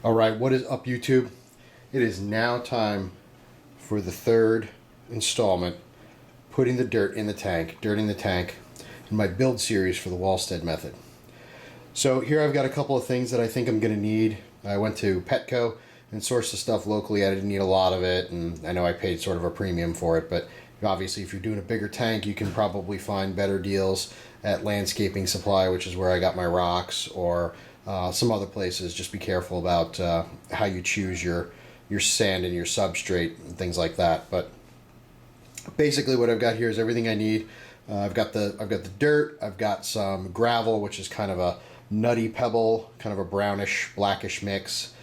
All right, what is up, YouTube? It is now time for the third installment, putting the dirt in the tank, in my build series for the Walstad method. So here I've got a couple of things that I think I'm going to need. I went to Petco and sourced the stuff locally. I didn't need a lot of it, and I know I paid sort of a premium for it, but obviously if you're doing a bigger tank, you can probably find better deals at Landscaping Supply, which is where I got my rocks, or some other places. Just be careful about how you choose your sand and your substrate and things like that. But basically what I've got here is everything I need. I've got the dirt, I've got some gravel, which is kind of a nutty pebble, kind of a brownish blackish mix.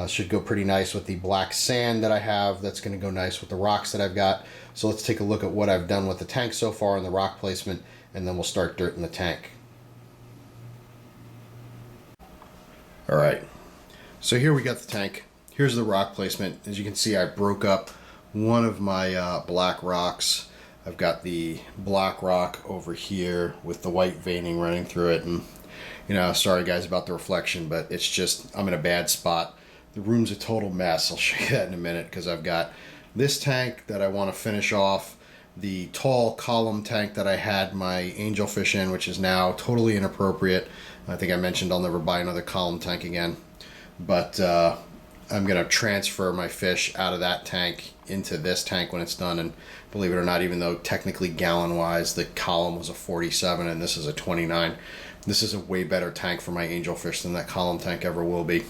Should go pretty nice with the black sand that I have. That's going to go nice with the rocks that I've got. So let's take a look at what I've done with the tank so far and the rock placement, and then we'll start dirt in the tank. All right, so here we got the tank. Here's the rock placement. As you can see, I broke up one of my black rocks. I've got the black rock over here with the white veining running through it, and sorry guys about the reflection, but it's just, I'm in a bad spot. The room's a total mess. I'll show you that in a minute, because I've got this tank that I want to finish off, the tall column tank that I had my angelfish in, which is now totally inappropriate. I think I mentioned I'll never buy another column tank again, but I'm going to transfer my fish out of that tank into this tank when it's done. And believe it or not, even though technically gallon wise the column was a 47 and this is a 29, this is a way better tank for my angelfish than that column tank ever will be.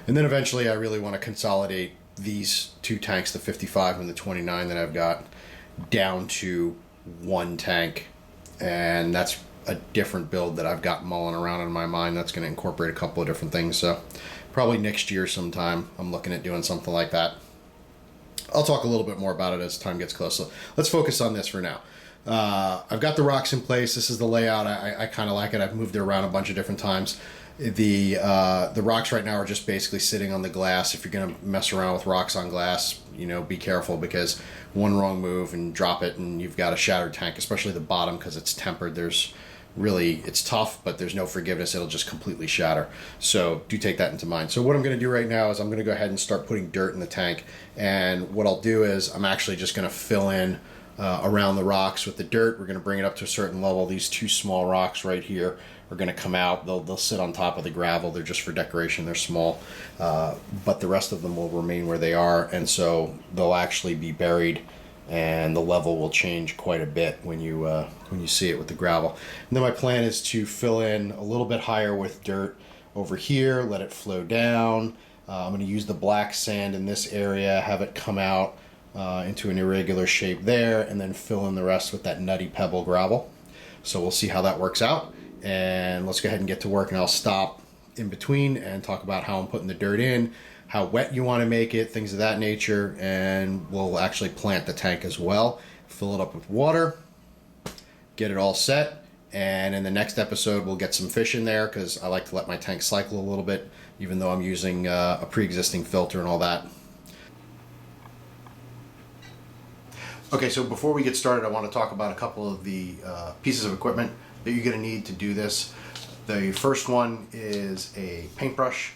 And then eventually I really want to consolidate these two tanks, the 55 and the 29 that I've got, down to one tank, and that's a different build that I've got mulling around in my mind. That's going to incorporate a couple of different things, so probably next year sometime I'm looking at doing something like that. I'll talk a little bit more about it as time gets close, so let's focus on this for now. I've got the rocks in place. This is the layout. I kind of like it. I've moved it around a bunch of different times. The rocks right now are just basically sitting on the glass. If you're going to mess around with rocks on glass, be careful, because one wrong move and drop it and you've got a shattered tank, especially the bottom, because it's tempered. It's tough, but there's no forgiveness. It'll just completely shatter. So do take that into mind. So what I'm going to do right now is I'm going to go ahead and start putting dirt in the tank. And what I'll do is I'm actually just going to fill in around the rocks with the dirt. We're going to bring it up to a certain level. These two small rocks right here are going to come out. They'll sit on top of the gravel. They're just for decoration. They're small, but the rest of them will remain where they are, and so they'll actually be buried, and the level will change quite a bit when you see it with the gravel. And then my plan is to fill in a little bit higher with dirt over here, let it flow down. I'm going to use the black sand in this area, have it come out into an irregular shape there, and then fill in the rest with that nutty pebble gravel. So we'll see how that works out, and let's go ahead and get to work, and I'll stop in between and talk about how I'm putting the dirt in, how wet you want to make it, things of that nature, and we'll actually plant the tank as well, fill it up with water, get it all set, and in the next episode we'll get some fish in there, because I like to let my tank cycle a little bit, even though I'm using a pre-existing filter and all that. Okay, so before we get started, I want to talk about a couple of the pieces of equipment that you're going to need to do this. The first one is a paintbrush.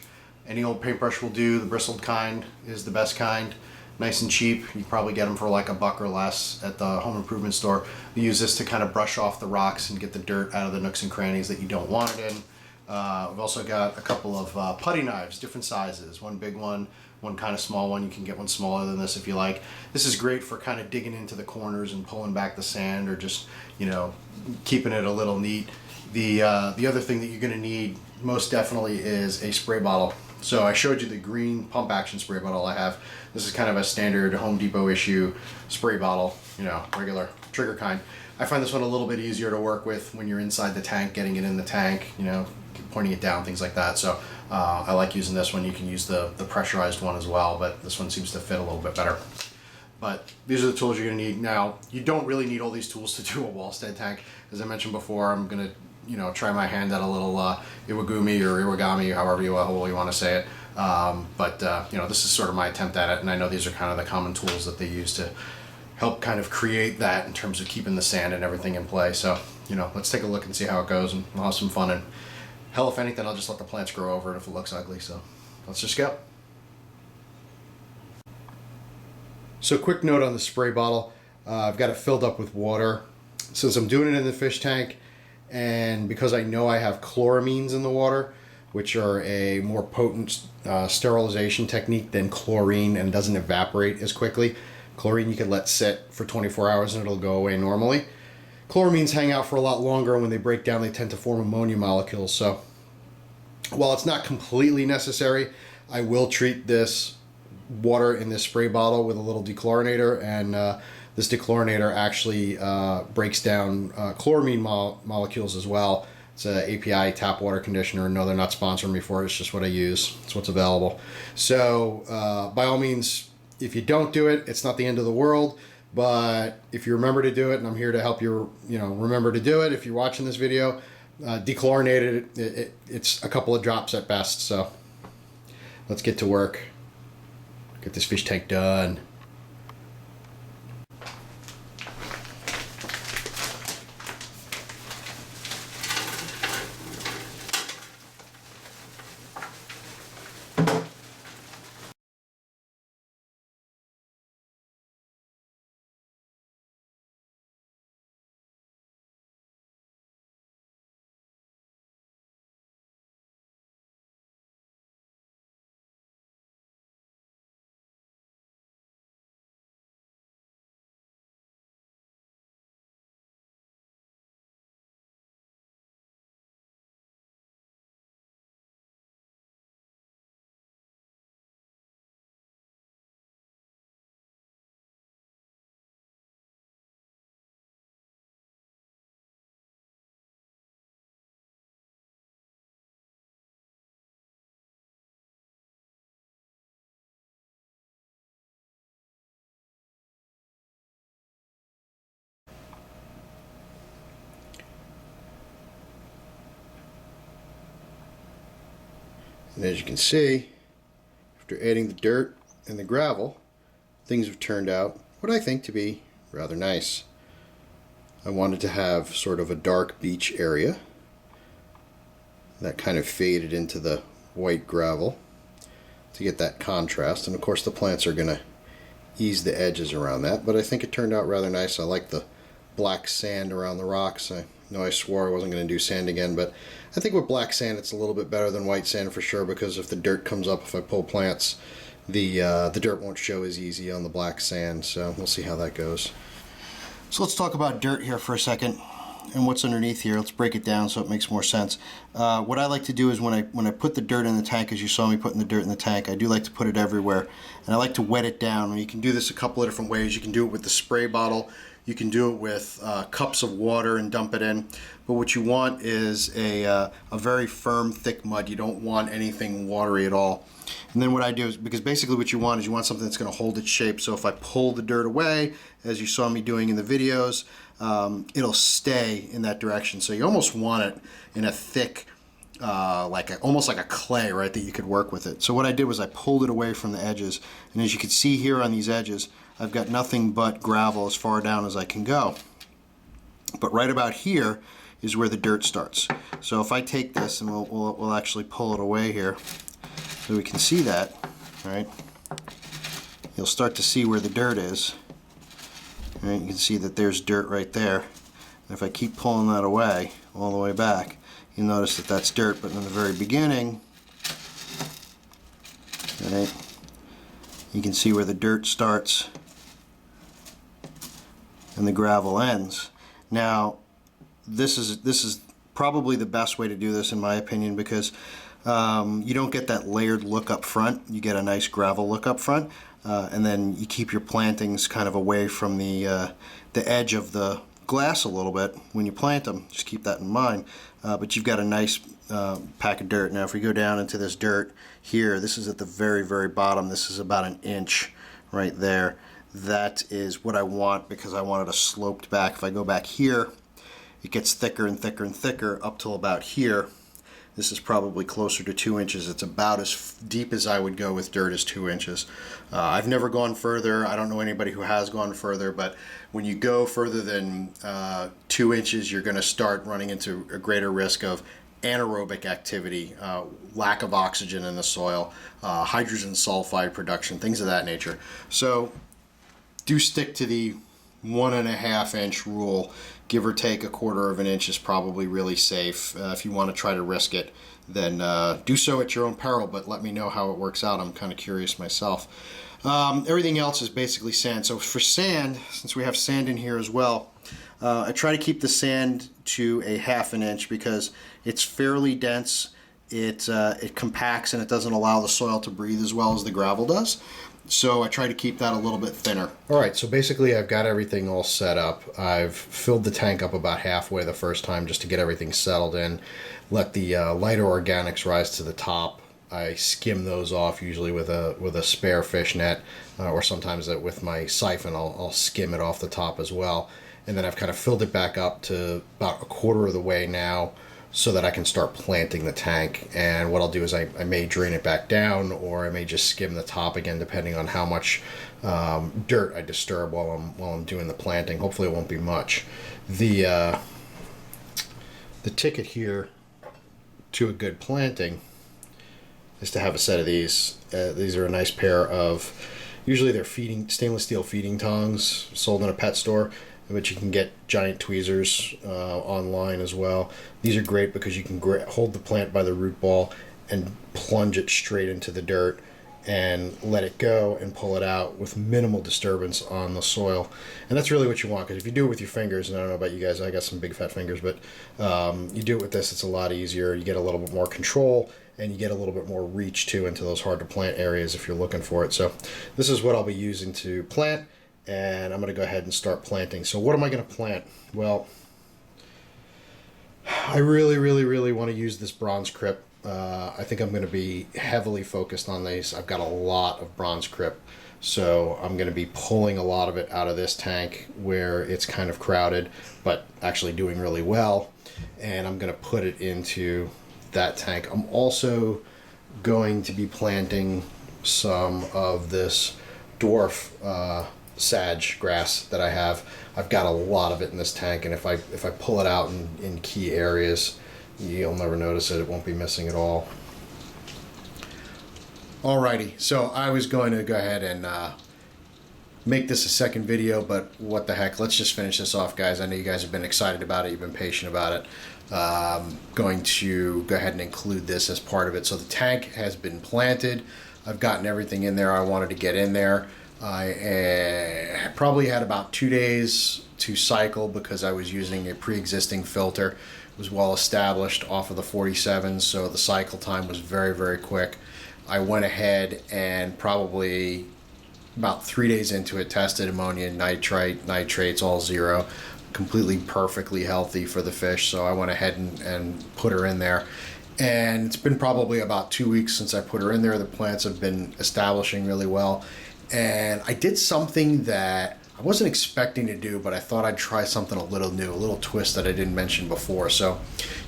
Any old paintbrush will do. The bristled kind is the best kind. Nice and cheap. You probably get them for like $1 or less at the home improvement store. You use this to kind of brush off the rocks and get the dirt out of the nooks and crannies that you don't want it in. We've also got a couple of putty knives, different sizes. One big one kind of small one. You can get one smaller than this if you like. This is great for kind of digging into the corners and pulling back the sand, or just keeping it a little neat. The other thing that you're going to need most definitely is a spray bottle. So I showed you the green pump action spray bottle I have. This is kind of a standard Home Depot issue spray bottle, regular trigger kind. I find this one a little bit easier to work with when you're inside the tank, getting it in the tank, pointing it down, things like that. So I like using this one. You can use the pressurized one as well, but this one seems to fit a little bit better. But these are the tools you're going to need. Now, you don't really need all these tools to do a Walstad tank. As I mentioned before, I'm going to try my hand at a little iwagumi or iwagami, however you want to say it. This is sort of my attempt at it, and I know these are kind of the common tools that they use to help kind of create that in terms of keeping the sand and everything in play. So, let's take a look and see how it goes, and we'll have some fun. And hell, if anything, I'll just let the plants grow over it if it looks ugly. So let's just go. So quick note on the spray bottle. I've got it filled up with water. Since I'm doing it in the fish tank, and because I know I have chloramines in the water, which are a more potent sterilization technique than chlorine and doesn't evaporate as quickly. Chlorine you can let sit for 24 hours and it'll go away normally. Chloramines hang out for a lot longer, and when they break down they tend to form ammonia molecules. So while it's not completely necessary, I will treat this water in this spray bottle with a little dechlorinator, and this dechlorinator actually breaks down chloramine molecules as well. It's an API tap water conditioner. No, they're not sponsoring me for it. It's just what I use. It's what's available. So by all means, if you don't do it, it's not the end of the world. But if you remember to do it, and I'm here to help you, remember to do it. If you're watching this video, dechlorinated it's a couple of drops at best. So let's get to work. Get this fish tank done. And as you can see, after adding the dirt and the gravel, things have turned out what I think to be rather nice. I wanted to have sort of a dark beach area that kind of faded into the white gravel to get that contrast, and of course the plants are going to ease the edges around that, but I think it turned out rather nice. I like the black sand around the rocks. I know I swore I wasn't going to do sand again, but I think with black sand it's a little bit better than white sand for sure, because if the dirt comes up, if I pull plants, the dirt won't show as easy on the black sand. So we'll see how that goes. So let's talk about dirt here for a second and what's underneath here. Let's break it down so it makes more sense. What I like to do is when I put the dirt in the tank, as you saw me putting the dirt in the tank, I do like to put it everywhere, and I like to wet it down. And you can do this a couple of different ways. You can do it with the spray bottle. You can do it with cups of water and dump it in. But what you want is a very firm, thick mud. You don't want anything watery at all. And then what I do is, because basically what you want is you want something that's going to hold its shape. So if I pull the dirt away, as you saw me doing in the videos, it'll stay in that direction. So you almost want it in a thick, almost like a clay, right, that you could work with it. So what I did was I pulled it away from the edges, and as you can see here on these edges, I've got nothing but gravel as far down as I can go. But right about here is where the dirt starts. So if I take this, and we'll actually pull it away here so we can see that, all right? You'll start to see where the dirt is. All right, you can see that there's dirt right there. And if I keep pulling that away all the way back, you'll notice that that's dirt. But in the very beginning, all right, you can see where the dirt starts and the gravel ends. Now, this is probably the best way to do this, in my opinion, because you don't get that layered look up front. You get a nice gravel look up front, and then you keep your plantings kind of away from the edge of the glass a little bit when you plant them. Just keep that in mind. But you've got a nice pack of dirt. Now, if we go down into this dirt here, this is at the very, very bottom. This is about an inch right there. That is what I want, because I want it sloped back. If I go back here, it gets thicker and thicker and thicker up till about here. This is probably closer to 2 inches. It's about as deep as I would go with dirt is 2 inches. I've never gone further. I don't know anybody who has gone further, but when you go further than 2 inches, you're going to start running into a greater risk of anaerobic activity, lack of oxygen in the soil, hydrogen sulfide production, things of that nature. So do stick to the 1.5 inch rule. Give or take 1/4 of an inch is probably really safe. If you want to try to risk it, then do so at your own peril, but let me know how it works out. I'm kind of curious myself. Everything else is basically sand. So for sand, since we have sand in here as well, I try to keep the sand to 1/2 inch because it's fairly dense. It compacts and it doesn't allow the soil to breathe as well as the gravel does. So I try to keep that a little bit thinner. All right, so basically I've got everything all set up. I've filled the tank up about halfway the first time just to get everything settled in. Let the lighter organics rise to the top. I skim those off usually with a spare fish net, or sometimes with my siphon I'll skim it off the top as well. And then I've kind of filled it back up to about 1/4 of the way now, so that I can start planting the tank. And what I'll do is I may drain it back down, or I may just skim the top again, depending on how much dirt I disturb while I'm doing the planting. Hopefully it won't be much. The ticket here to a good planting is to have a set of these. These are a nice pair of, usually they're stainless steel feeding tongs sold in a pet store, but you can get giant tweezers online as well. These are great because you can hold the plant by the root ball and plunge it straight into the dirt and let it go and pull it out with minimal disturbance on the soil. And that's really what you want, because if you do it with your fingers, and I don't know about you guys, I got some big fat fingers, but you do it with this, it's a lot easier. You get a little bit more control, and you get a little bit more reach too into those hard to plant areas if you're looking for it. So this is what I'll be using to plant, and I'm going to go ahead and start planting. So what am I going to plant? Well, I really want to use this bronze crypt. I think I'm going to be heavily focused on these. I've got a lot of bronze crypt, so I'm going to be pulling a lot of it out of this tank where it's kind of crowded, but actually doing really well. And I'm going to put it into that tank. I'm also going to be planting some of this dwarf sage grass that I have. I've got a lot of it in this tank, and if I pull it out in key areas, you'll never notice it. It won't be missing at all. Alrighty, so I was going to go ahead and make this a second video, but what the heck, let's just finish this off, guys. I know you guys have been excited about it, you've been patient about it. Going to go ahead and include this as part of it. So the tank has been planted. I've gotten everything in there I wanted to get in there. I probably had about 2 days to cycle because I was using a pre-existing filter. It was well established off of the 47, so the cycle time was very quick. I went ahead and probably about 3 days into it tested ammonia, nitrite, nitrates, all zero, completely perfectly healthy for the fish. So I went ahead and put her in there. And it's been probably about 2 weeks since I put her in there. The plants have been establishing really well. And I did something that I wasn't expecting to do, but I thought I'd try something a little new, a little twist that I didn't mention before. So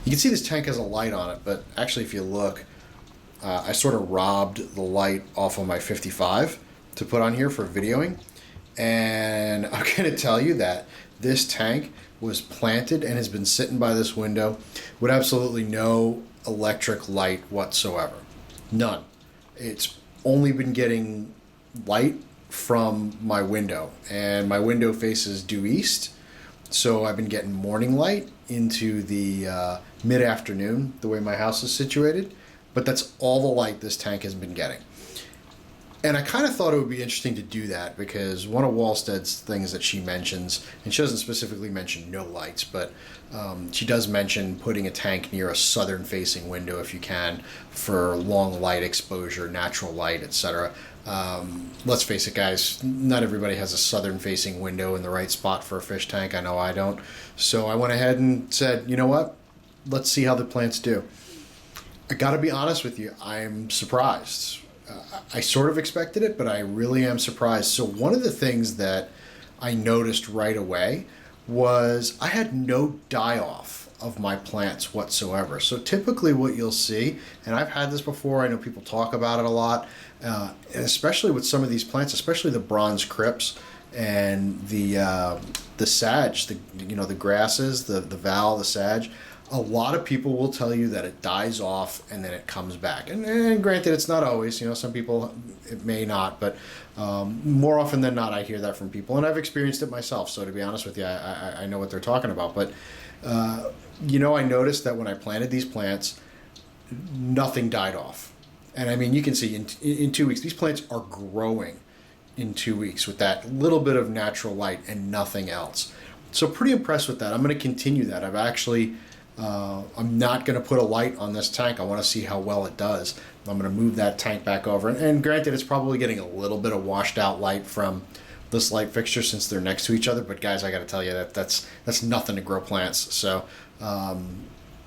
you can see this tank has a light on it, but actually if you look, I sort of robbed the light off of my 55 to put on here for videoing. And I'm going to tell you that this tank was planted and has been sitting by this window with absolutely no electric light whatsoever. None. It's only been getting light from my window, and my window faces due east, so I've been getting morning light into the mid-afternoon, the way my house is situated, but that's all the light this tank has been getting. And I kind of thought it would be interesting to do that because one of Walstad's things that she mentions, and she doesn't specifically mention no lights, but she does mention putting a tank near a southern facing window if you can for long light exposure, natural light, etc. Let's face it, guys, not everybody has a southern facing window in the right spot for a fish tank. I know I don't. So I went ahead and said, you know what? Let's see how the plants do. I gotta be honest with you, I'm surprised. I sort of expected it, but I really am surprised. So one of the things that I noticed right away was I had no die-off of my plants whatsoever. So typically what you'll see, and I've had this before, I know people talk about it a lot, and especially with some of these plants, especially the bronze crypts and the sage, the grasses, the val, the sage, A lot of people will tell you that it dies off and then it comes back. And granted, it's not always. You know, some people it may not, but more often than not, I hear that from people, and I've experienced it myself. So to be honest with you, I know what they're talking about. But you know, I noticed that when I planted these plants, nothing died off. And I mean, you can see in 2 weeks, these plants are growing in 2 weeks with that little bit of natural light and nothing else. So pretty impressed with that. I'm going to continue that. I've actually, I'm not going to put a light on this tank. I want to see how well it does. I'm going to move that tank back over. And granted, it's probably getting a little bit of washed out light from this light fixture since they're next to each other. But guys, I got to tell you that's nothing to grow plants. So,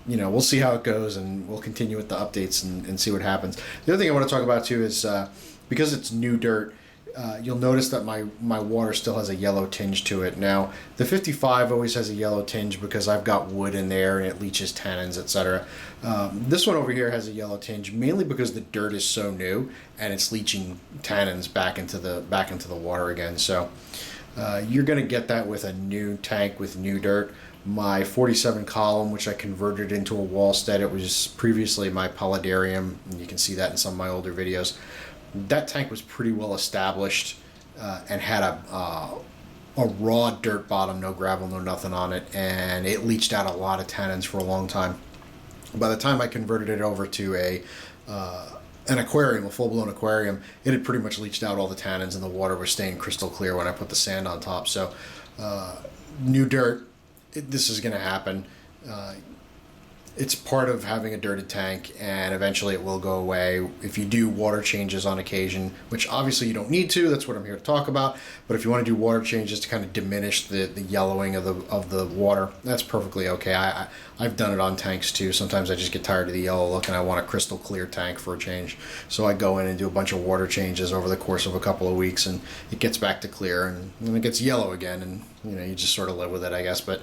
you know, we'll see how it goes, and we'll continue with the updates and see what happens. The other thing I want to talk about too is because it's new dirt, you'll notice that my water still has a yellow tinge to it. Now, the 55 always has a yellow tinge because I've got wood in there and it leaches tannins, etc. This one over here has a yellow tinge mainly because the dirt is so new and it's leaching tannins back into the water again. So you're going to get that with a new tank with new dirt. My 47 column, which I converted into a Walstad, it was previously my paludarium, and you can see that in some of my older videos. That tank was pretty well established and had a raw dirt bottom, no gravel, no nothing on it, and it leached out a lot of tannins for a long time. By the time I converted it over to an aquarium, a full-blown aquarium, it had pretty much leached out all the tannins, and the water was staying crystal clear when I put the sand on top. So new dirt, this is going to happen. It's part of having a dirted tank, and eventually it will go away. If you do water changes on occasion, which obviously you don't need to, that's what I'm here to talk about, but if you want to do water changes to kind of diminish the yellowing of the water, that's perfectly okay. I've done it on tanks too. Sometimes I just get tired of the yellow look and I want a crystal clear tank for a change. So I go in and do a bunch of water changes over the course of a couple of weeks, and it gets back to clear, and then it gets yellow again, and you know, you just sort of live with it, I guess. But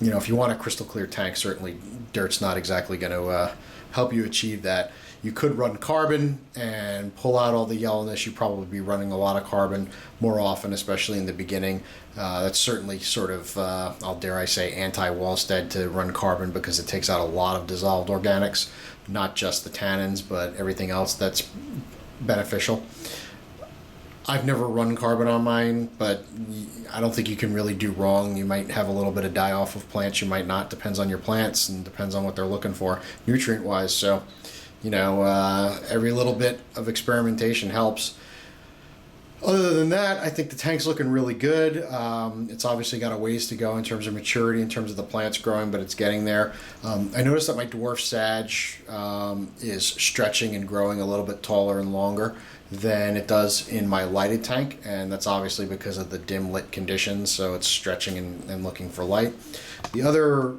you know, if you want a crystal clear tank, certainly dirt's not exactly going to help you achieve that. You could run carbon and pull out all the yellowness. You'd probably be running a lot of carbon more often, especially in the beginning. That's certainly sort of, I'll dare I say, anti-Walstad to run carbon because it takes out a lot of dissolved organics, not just the tannins, but everything else that's beneficial. I've never run carbon on mine, but I don't think you can really do wrong. You might have a little bit of die-off of plants. You might not. Depends on your plants and depends on what they're looking for, nutrient-wise. So, you know, every little bit of experimentation helps. Other than that, I think the tank's looking really good. It's obviously got a ways to go in terms of maturity, in terms of the plants growing, but it's getting there. I noticed that my dwarf sag is stretching and growing a little bit taller and longer than it does in my lighted tank, and that's obviously because of the dim lit conditions, so it's stretching and looking for light. The other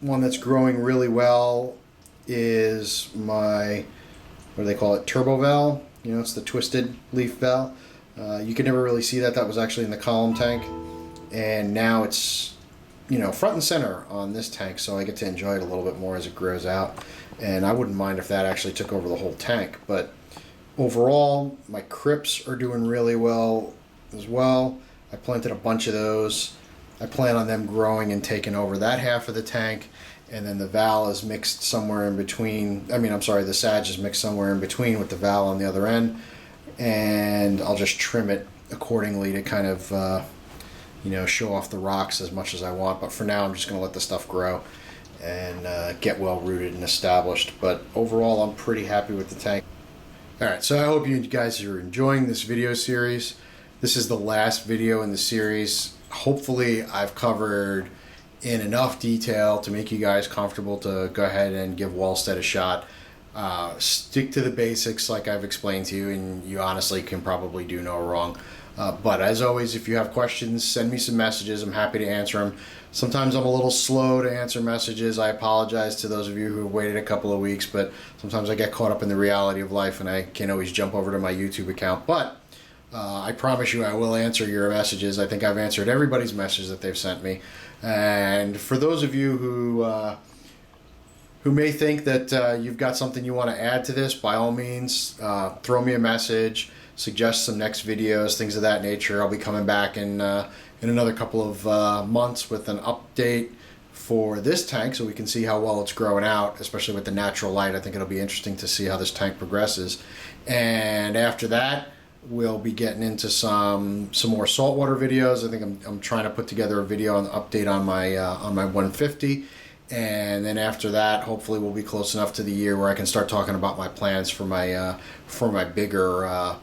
one that's growing really well is my, what do they call it, turbo valve. You know, it's the twisted leaf valve. You could never really see that. That was actually in the column tank, and now it's, you know, front and center on this tank, so I get to enjoy it a little bit more as it grows out. And I wouldn't mind if that actually took over the whole tank. But overall, my crypts are doing really well as well. I planted a bunch of those. I plan on them growing and taking over that half of the tank, and then the val is mixed somewhere in between. I mean, I'm sorry, the sag is mixed somewhere in between with the val on the other end, and I'll just trim it accordingly to kind of you know, show off the rocks as much as I want. But for now, I'm just going to let the stuff grow and get well rooted and established. But overall, I'm pretty happy with the tank. Alright, so I hope you guys are enjoying this video series. This is the last video in the series. Hopefully I've covered in enough detail to make you guys comfortable to go ahead and give Walstad a shot. Stick to the basics like I've explained to you, and you honestly can probably do no wrong. But as always, if you have questions, send me some messages. I'm happy to answer them. Sometimes I'm a little slow to answer messages. I apologize to those of you who have waited a couple of weeks, but sometimes I get caught up in the reality of life and I can't always jump over to my YouTube account. But I promise you I will answer your messages. I think I've answered everybody's message that they've sent me. And for those of you who may think that you've got something you want to add to this, by all means, throw me a message. Suggest some next videos, things of that nature. I'll be coming back in another couple of months with an update for this tank so we can see how well it's growing out, especially with the natural light. I think it'll be interesting to see how this tank progresses. And after that, we'll be getting into some more saltwater videos. I think I'm trying to put together a video on the update on my 150. And then after that, hopefully we'll be close enough to the year where I can start talking about my plans for my bigger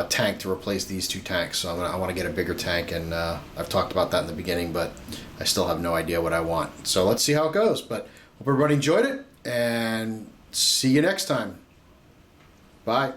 tank to replace these two tanks. So I want to get a bigger tank, and I've talked about that in the beginning, but I still have no idea what I want. So let's see how it goes. But hope everybody enjoyed it, and see you next time. Bye.